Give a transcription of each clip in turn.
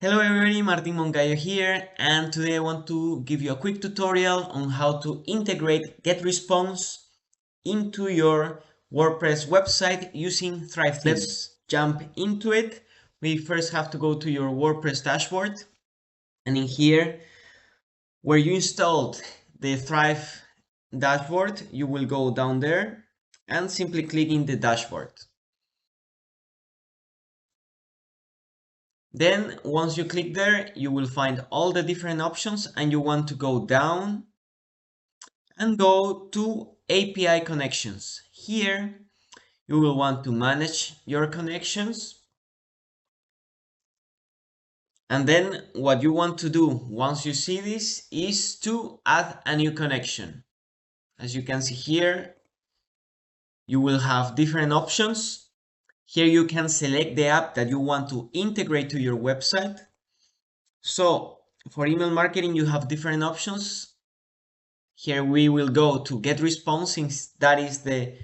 Hello everybody, Martin Moncayo here, and today I want to give you a quick tutorial on how to integrate GetResponse into your WordPress website using Thrive themes. Let's jump into it. We first have to go to your WordPress dashboard, and in here, where you installed the Thrive dashboard, you will go down there and simply click in the dashboard. Then once you click there, you will find all the different options and you want to go down and go to API connections. Here, you will want to manage your connections. And then what you want to do once you see this is to add a new connection. As you can see here, you will have different options. Here you can select the app that you want to integrate to your website. So for email marketing, you have different options. Here we will go to GetResponse, since that is the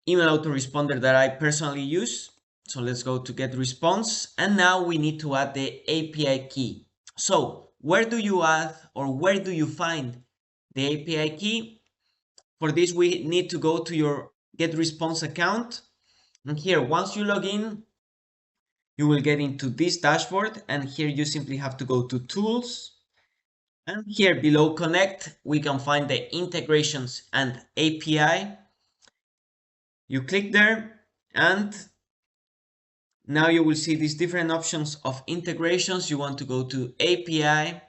email autoresponder that I personally use. So let's go to GetResponse, and now we need to add the API key. So where do you add, or where do you find the API key? For this, we need to go to your GetResponse account. And here, once you log in, you will get into this dashboard, and here you simply have to go to Tools. And here below Connect, we can find the integrations and API. You click there, and now you will see these different options of integrations. You want to go to API.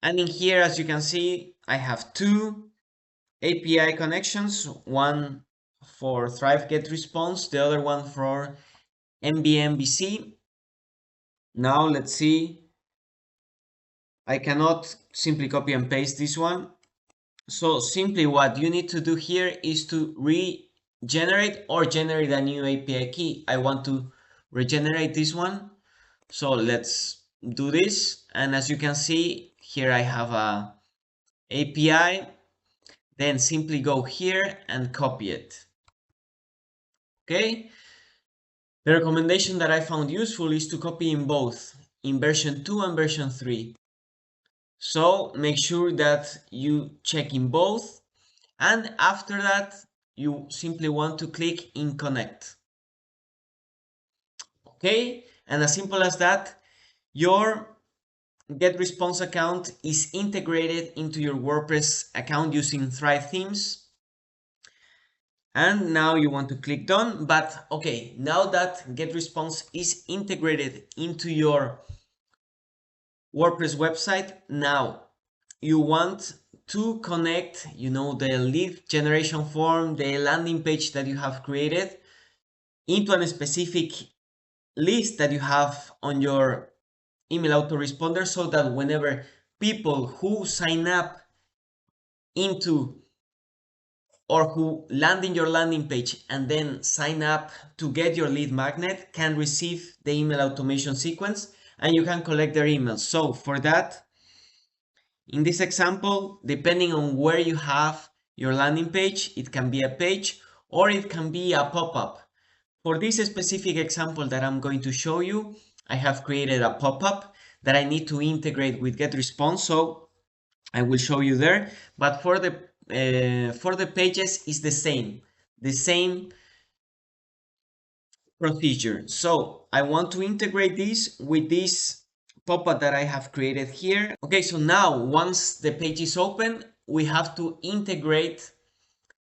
And in here, as you can see, I have two API connections, one for Thrive GetResponse, the other one for MBMBC. Now let's see. I cannot simply copy and paste this one. So simply what you need to do here is to regenerate or generate a new API key. I want to regenerate this one. So let's do this. And as you can see, here I have a API. Then simply go here and copy it. Okay. The recommendation that I found useful is to copy in both, in version 2 and version 3. So make sure that you check in both, and after that you simply want to click in Connect. Okay, and as simple as that, your GetResponse account is integrated into your WordPress account using Thrive themes. And now you want to click done. But okay, now that GetResponse is integrated into your WordPress website, now you want to connect, the lead generation form, the landing page that you have created, into a specific list that you have on your email autoresponder, so that whenever people who sign up into or who land in your landing page and then sign up to get your lead magnet can receive the email automation sequence and you can collect their emails. So for that, in this example, depending on where you have your landing page, it can be a page or it can be a pop-up. For this specific example that I'm going to show you, I have created a pop-up that I need to integrate with GetResponse, so I will show you there. But for the pages, is the same procedure. So I want to integrate this with this pop-up that I have created here. Okay, so now once the page is open, we have to integrate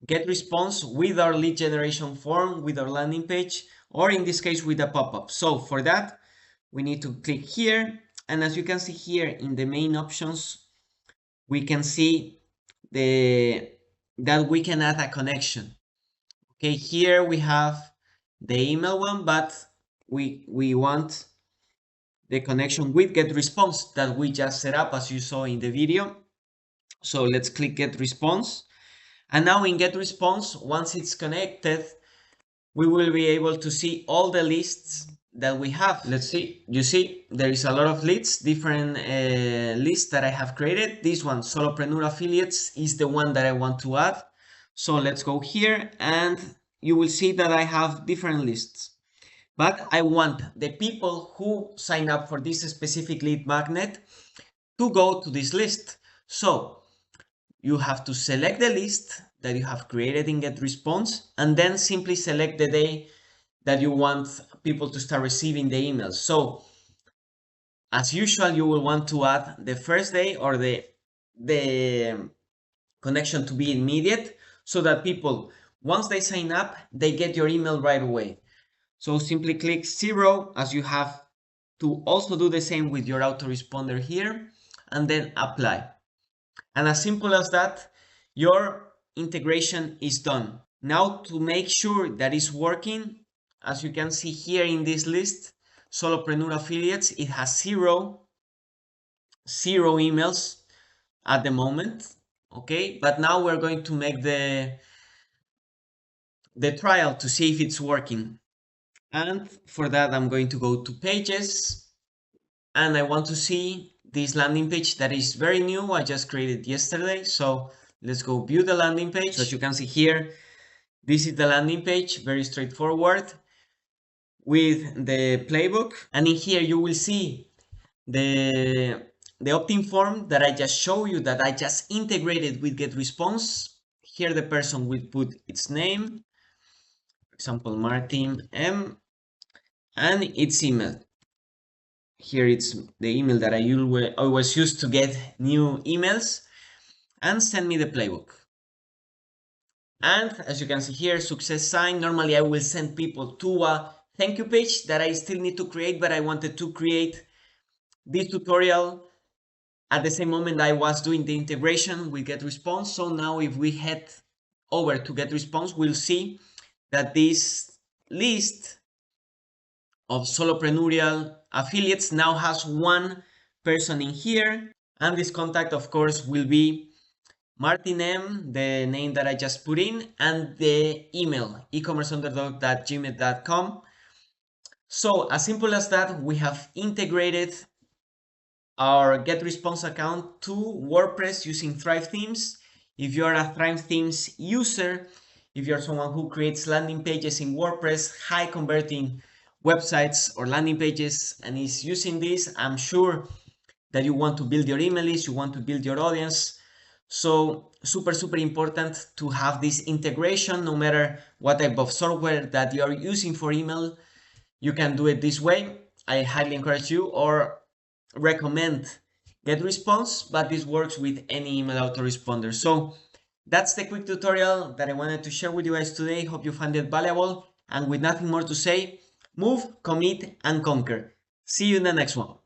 GetResponse with our lead generation form, with our landing page, or in this case with a pop-up. So for that, we need to click here, and as you can see here in the main options, we can see that we can add a connection. Okay, here we have the email one, but we want the connection with GetResponse that we just set up, as you saw in the video. So let's click GetResponse. And now in GetResponse, once it's connected, we will be able to see all the lists that we have. Let's see. You see, there is a lot of leads, different lists that I have created. This one, Solopreneur Affiliates, is the one that I want to add. So let's go here and you will see that I have different lists. but I want the people who sign up for this specific lead magnet to go to this list. So you have to select the list that you have created in GetResponse, and then simply select the day that you want people to start receiving the emails. So as usual, you will want to add the first day or the connection to be immediate, so that people, once they sign up, they get your email right away. So simply click 0, as you have to also do the same with your autoresponder here, and then apply. And as simple as that, your integration is done. Now, to make sure that it's working, as you can see here in this list, Solopreneur Affiliates, it has zero emails at the moment. Okay, but now we're going to make the trial to see if it's working. And for that, I'm going to go to Pages, and I want to see this landing page that is very new. I just created yesterday. So let's go view the landing page. So as you can see here, this is the landing page, very straightforward with the playbook. And in here, you will see the opt-in form that I just showed you, that I just integrated with GetResponse. Here, the person will put its name, for example, Martin M, and its email. Here it's the email that I always use to get new emails, and send me the playbook. And as you can see here, success sign. Normally I will send people to a thank you page that I still need to create, but I wanted to create this tutorial at the same moment I was doing the integration with GetResponse. So now if we head over to GetResponse, we'll see that this list of solopreneurial affiliates now has one person in here, and this contact of course will be Martin M, the name that I just put in, and the email ecommerceunderdog@gmail.com. So as simple as that, we have integrated our GetResponse account to WordPress using Thrive Themes. If you're a Thrive Themes user, if you're someone who creates landing pages in WordPress, high converting websites or landing pages, and is using this, I'm sure that you want to build your email list, you want to build your audience. So super important to have this integration. No matter what type of software that you are using for email, you can do it this way. I highly encourage you or recommend GetResponse, but this works with any email autoresponder. So that's the quick tutorial that I wanted to share with you guys today. Hope you found it valuable, and with nothing more to say, move, commit, and conquer. See you in the next one.